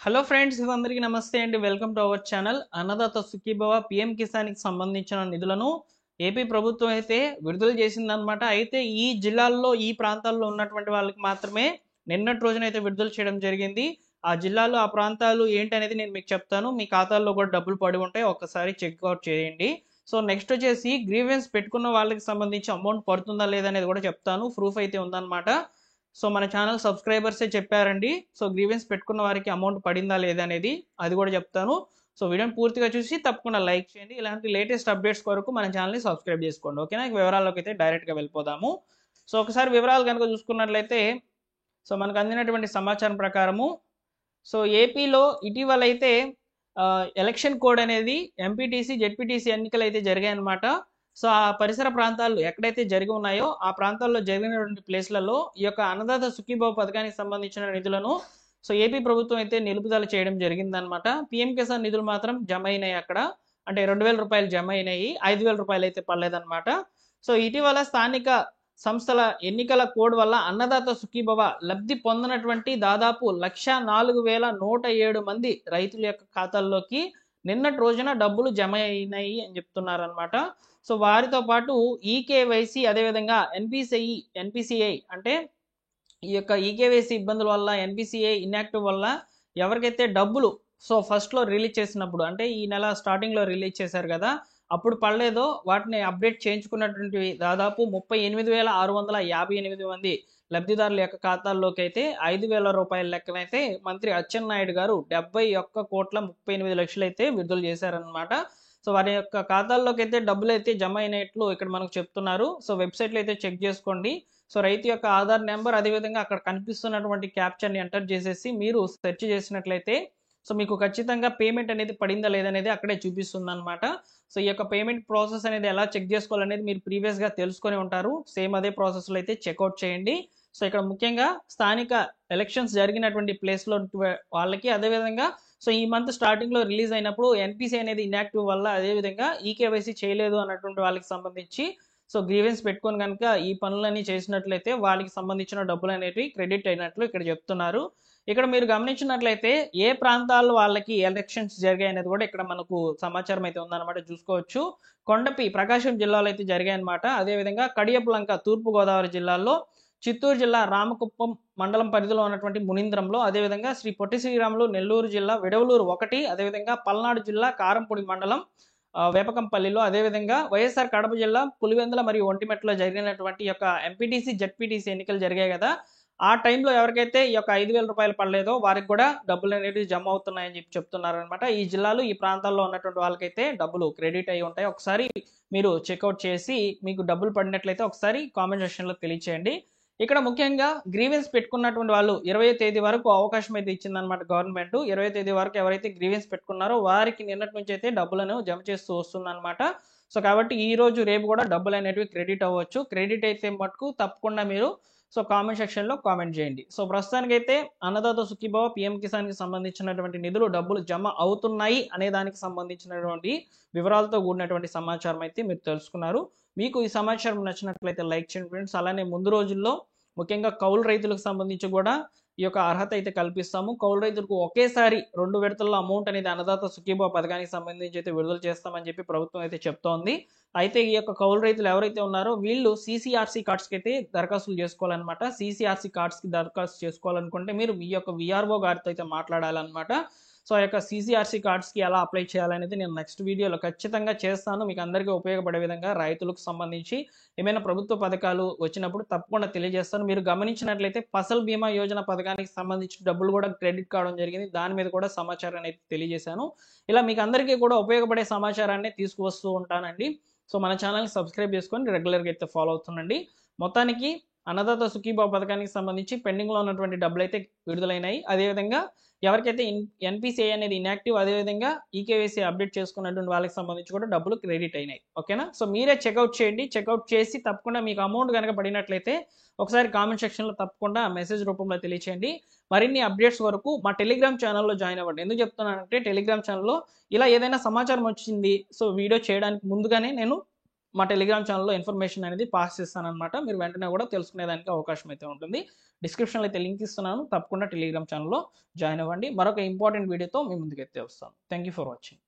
Hello friends, అందరికీ నమస్తే అండి. Welcome to our channel. Annadata Sukhibhava PM కిసాన్కి సంబంధించిన నిధులను ఏపీ ప్రభుత్వం అయితే విడుదల చేసిందనమాట. అయితే ఈ జిల్లాల్లో ఈ ప్రాంతాల్లో ఉన్నటువంటి వాళ్ళకి మాత్రమే నిన్నటి రోజున అయితే విడుదల చేయడం జరిగింది. ఆ జిల్లాలు ఆ ప్రాంతాలు ఏంటనేది నేను మీకు చెప్తాను. మీ ఖాతాల్లో కూడా డబ్బులు పడి ఉంటాయి, ఒక్కసారి చెక్అవుట్ చేయండి. సో నెక్స్ట్ వచ్చేసి గ్రీవెన్స్ పెట్టుకున్న వాళ్ళకి సంబంధించి అమౌంట్ పడుతుందా లేదా అనేది కూడా చెప్తాను. ప్రూఫ్ అయితే ఉందన్నమాట. సో మన ఛానల్ సబ్స్క్రైబర్సే చెప్పారండి. సో గ్రీవెన్స్ పెట్టుకున్న వారికి అమౌంట్ పడిందా లేదా అనేది అది కూడా చెప్తాను. సో వీడియోని పూర్తిగా చూసి తప్పకుండా లైక్ చేయండి. ఇలాంటి లేటెస్ట్ అప్డేట్స్ కొరకు మన ఛానల్ని సబ్స్క్రైబ్ చేసుకోండి. ఓకేనా? వివరాల్లోకి అయితే డైరెక్ట్గా వెళ్ళిపోదాము. సో ఒకసారి వివరాలు కనుక చూసుకున్నట్లయితే, సో మనకు అందినటువంటి సమాచారం ప్రకారము సో ఏపీలో ఇటీవల అయితే ఎలక్షన్ కోడ్ అనేది ఎంపీటీసీ జెడ్పీటీసీ ఎన్నికలు అయితే జరిగాయి అనమాట. సో ఆ పరిసర ప్రాంతాలు ఎక్కడైతే జరిగి ఉన్నాయో ఆ ప్రాంతాల్లో జరిగినటువంటి ప్లేస్లలో ఈ యొక్క అన్నదాత సుఖీభావ పథకానికి సంబంధించిన నిధులను సో ఏపీ ప్రభుత్వం అయితే నిలుపుదల చేయడం జరిగిందనమాట. పిఎం కిసాన్ నిధులు మాత్రం జమ అయినాయి అక్కడ. అంటే 2,000 రూపాయలు జమ అయినాయి, 5,000 రూపాయలు అయితే పడలేదన్నమాట. సో ఇటీవల స్థానిక సంస్థల ఎన్నికల కోడ్ వల్ల అన్నదాత సుఖీభవ లబ్ధి పొందినటువంటి దాదాపు 104,107 మంది రైతుల యొక్క ఖాతాల్లోకి నిన్నటి రోజున డబ్బులు జమ అయినాయి అని చెప్తున్నారనమాట. సో వారితో పాటు ఈకేవైసీ, అదేవిధంగా ఎన్పిసిఐ అంటే ఈ యొక్క ఈకేవైసీ ఇబ్బందుల వల్ల, ఎన్పిసిఐ ఇన్యాక్టివ్ వల్ల ఎవరికైతే డబ్బులు సో ఫస్ట్లో రిలీజ్ చేసినప్పుడు, అంటే ఈ నెల స్టార్టింగ్లో రిలీజ్ చేశారు కదా, అప్పుడు పడలేదో వాటిని అప్డేట్ చేయించుకున్నటువంటి దాదాపు 38,658 మంది లబ్ధిదారుల యొక్క ఖాతాల్లోకి అయితే 5,000 రూపాయల లెక్కనైతే మంత్రి అచ్చెన్నాయుడు గారు 71,38,00,000 అయితే విడుదల చేశారనమాట. సో వారి యొక్క ఖాతాల్లోకి అయితే డబ్బులు అయితే జమ అయినట్లు ఇక్కడ మనకు చెప్తున్నారు. సో వెబ్సైట్లో అయితే చెక్ చేసుకోండి. సో రైతు యొక్క ఆధార్ నెంబర్, అదేవిధంగా అక్కడ కనిపిస్తున్నటువంటి క్యాప్చర్ని ఎంటర్ చేసేసి మీరు సెర్చ్ చేసినట్లయితే సో మీకు ఖచ్చితంగా పేమెంట్ అనేది పడిందా లేదనేది అక్కడే చూపిస్తుంది అనమాట. సో ఈ యొక్క పేమెంట్ ప్రాసెస్ అనేది ఎలా చెక్ చేసుకోవాలనేది మీరు ప్రీవియస్గా తెలుసుకొని ఉంటారు. సేమ్ అదే ప్రాసెస్లో అయితే చెక్అవుట్ చేయండి. సో ఇక్కడ ముఖ్యంగా స్థానిక ఎలక్షన్స్ జరిగినటువంటి ప్లేస్లో వాళ్ళకి, అదేవిధంగా సో ఈ మంత్ స్టార్టింగ్లో రిలీజ్ అయినప్పుడు ఎన్పిసి అనేది ఇన్యాక్టివ్ వల్ల, అదేవిధంగా ఈకేవైసీ చేయలేదు అన్నటువంటి వాళ్ళకి సంబంధించి సో గ్రీవెన్స్ పెట్టుకొని కనుక ఈ పనులన్నీ చేసినట్లయితే వాళ్ళకి సంబంధించిన డబ్బులు అనేవి క్రెడిట్ అయినట్లు ఇక్కడ చెప్తున్నారు. ఇక్కడ మీరు గమనించినట్లయితే ఏ ప్రాంతాల్లో వాళ్ళకి ఎలక్షన్స్ జరిగాయి అనేది కూడా ఇక్కడ మనకు సమాచారం అయితే ఉందన్నమాట. చూసుకోవచ్చు. కొండపి ప్రకాశం జిల్లాలో అయితే జరిగాయి అనమాట. అదేవిధంగా కడియపులంక తూర్పుగోదావరి జిల్లాలో, చిత్తూరు జిల్లా రామకుప్పం మండలం పరిధిలో ఉన్నటువంటి మునీంద్రంలో, అదేవిధంగా శ్రీ పొట్టి శ్రీరాములు నెల్లూరు జిల్లా విడవలూరు 1, అదేవిధంగా పల్నాడు జిల్లా కారంపొడి మండలం వేపకంపల్లిలో, అదేవిధంగా వైఎస్ఆర్ కడప జిల్లా పులివెందుల మరియు ఒంటిమెట్లో జరిగినటువంటి యొక్క ఎంపీటీసీ జెడ్పీటీసీ ఎన్నికలు జరిగాయి కదా, ఆ టైంలో ఎవరికైతే ఈ యొక్క 5,000 రూపాయలు పడలేదో వారికి కూడా డబ్బులు అనేవి జమ అవుతున్నాయని చెప్తున్నారనమాట. ఈ జిల్లాలు ఈ ప్రాంతాల్లో ఉన్నటువంటి వాళ్ళకైతే డబ్బులు క్రెడిట్ అయి ఉంటాయి. ఒకసారి మీరు చెక్అవుట్ చేసి మీకు డబ్బులు పడినట్లయితే ఒకసారి కామెంట్ సెక్షన్లో తెలియచేయండి. ఇక్కడ ముఖ్యంగా గ్రీవెన్స్ పెట్టుకున్నటువంటి వాళ్ళు 20వ తేదీ వరకు అవకాశం అయితే ఇచ్చిందనమాట గవర్నమెంట్. 20వ తేదీ వరకు ఎవరైతే గ్రీవెన్స్ పెట్టుకున్నారో వారికి నిన్నటి నుంచి అయితే డబ్బులను జమ చేస్తూ వస్తుందన్నమాట. సో కాబట్టి ఈ రోజు రేపు కూడా డబ్బులు అనేటివి క్రెడిట్ అవ్వచ్చు. క్రెడిట్ అయితే మటుకు తప్పకుండా మీరు సో కామెంట్ సెక్షన్లో కామెంట్ చేయండి. సో ప్రస్తుతానికైతే అన్నదాత సుఖీభావ పీఎం కిసాన్కి సంబంధించినటువంటి నిధులు డబ్బులు జమ అవుతున్నాయి అనే దానికి సంబంధించినటువంటి వివరాలతో కూడినటువంటి సమాచారం అయితే మీరు తెలుసుకున్నారు. మీకు ఈ సమాచారం నచ్చినట్లయితే లైక్ చేయండి ఫ్రెండ్స్. అలానే ముందు రోజుల్లో ముఖ్యంగా కౌలు రైతులకు సంబంధించి కూడా ఈ యొక్క అర్హత అయితే కల్పిస్తాము. కౌలు రైతులకు ఒకేసారి 2 విడతల్లో అమౌంట్ అనేది అన్నదాత సుఖీభావ పథకానికి సంబంధించి అయితే విడుదల చేస్తామని చెప్పి ప్రభుత్వం అయితే చెప్తోంది. అయితే ఈ యొక్క కౌలు రైతులు ఎవరైతే ఉన్నారో వీళ్ళు CCRC కార్డ్స్కి అయితే దరఖాస్తులు చేసుకోవాలన్నమాట. CCRC కార్డ్స్కి దరఖాస్తు చేసుకోవాలనుకుంటే మీరు మీ యొక్క VRO గారితో అయితే మాట్లాడాలన్నమాట. సో ఆ యొక్క CCRC కార్డ్స్కి ఎలా అప్లై చేయాలనేది నేను నెక్స్ట్ వీడియోలో ఖచ్చితంగా చేస్తాను. మీకు అందరికీ ఉపయోగపడే విధంగా రైతులకు సంబంధించి ఏమైనా ప్రభుత్వ పథకాలు వచ్చినప్పుడు తప్పకుండా తెలియజేస్తాను. మీరు గమనించినట్లయితే ఫసల్ బీమా యోజన పథకానికి సంబంధించిన డబ్బులు కూడా క్రెడిట్ కావడం జరిగింది. దాని మీద కూడా సమాచారాన్ని అయితే తెలియజేశాను. ఇలా మీకు అందరికీ కూడా ఉపయోగపడే సమాచారాన్ని తీసుకువస్తూ ఉంటానండి. సో మన ఛానల్ని సబ్స్క్రైబ్ చేసుకొని రెగ్యులర్గా అయితే ఫాలో అవుతుండండి. మొత్తానికి అన్నదాత సుఖీభావ పథకానికి సంబంధించి పెండింగ్లో ఉన్నటువంటి డబ్బులు అయితే విడుదలైనాయి. అదేవిధంగా ఎవరికైతే ఎన్పిసిఐ అనేది ఇన్యాక్టివ్, అదేవిధంగా ఈకేవైసీ అప్డేట్ చేసుకున్నటువంటి వాళ్ళకి సంబంధించి కూడా డబ్బులు క్రెడిట్ అయినాయి. ఓకేనా? సో మీరే చెక్అవుట్ చేయండి. చెక్అవుట్ చేసి తప్పకుండా మీకు అమౌంట్ కనుక పడినట్లయితే ఒకసారి కామెంట్ సెక్షన్లో తప్పకుండా మెసేజ్ రూపంలో తెలియచేయండి. మరిన్ని అప్డేట్స్ వరకు మా టెలిగ్రామ్ ఛానల్లో జాయిన్ అవ్వండి. ఎందుకు చెప్తున్నానంటే టెలిగ్రామ్ ఛానల్లో ఇలా ఏదైనా సమాచారం వచ్చింది సో వీడియో చేయడానికి ముందుగానే నేను మా టెలిగ్రామ్ ఛానల్లో ఇన్ఫర్మేషన్ అనేది పాస్ చేస్తానన్నమాట. మీరు వెంటనే కూడా తెలుసుకునేదానికి అవకాశం అయితే ఉంటుంది. డిస్క్రిప్షన్లో అయితే లింక్ ఇస్తున్నాను. తప్పకుండా టెలిగ్రామ్ ఛానల్లో జాయిన్ అవ్వండి. మరొక ఇంపార్టెంట్ వీడియోతో మీ ముందుకైతే వస్తాను. Thank you for watching.